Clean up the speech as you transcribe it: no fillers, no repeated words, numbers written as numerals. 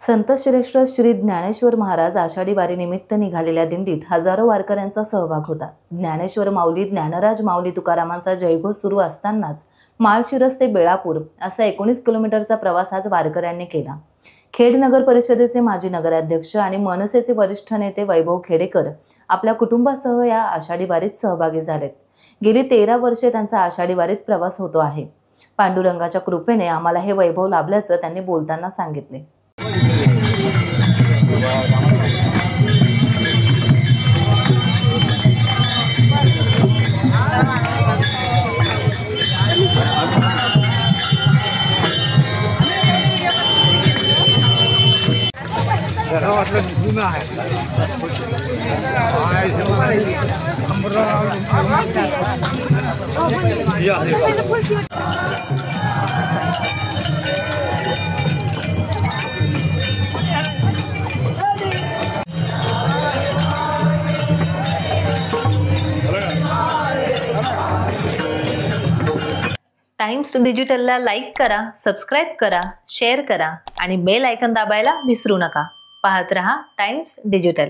संत श्रेष्ठ श्री ज्ञानेश्वर महाराज आषाढी वारीनिमित्त निघालेल्या दिंडीत हजारो वारकऱ्यांचा सहभाग होता। ज्ञानेश्वर माऊली, ज्ञानराज माऊली तुकारामांचा जयघोष सुरू असतानाच माळशिरस ते बेळापूर असा 19 किलोमीटरचा प्रवास आज वारकऱ्यांनी केला। खेड नगर परिषदेचे माजी नगराध्यक्ष आणि मनसेचे वरिष्ठ नेते वैभव खेडेकर आपल्या कुटुंबासह या आषाढी वारीत सहभागी झालेत। गेली 13 वर्षे त्यांचा आषाढी वारीत प्रवास होतो आहे। पांडुरंगाच्या कृपेने आम्हाला हे वैभव लाभल्याचं त्यांनी बोलताना सांगितले। टाइम्स डिजिटलला लाईक करा, सबस्क्राइब करा, शेअर करा आणि बेल आयकॉन दाबायला विसरू नका। पाहत रहा टाइम्स डिजिटल।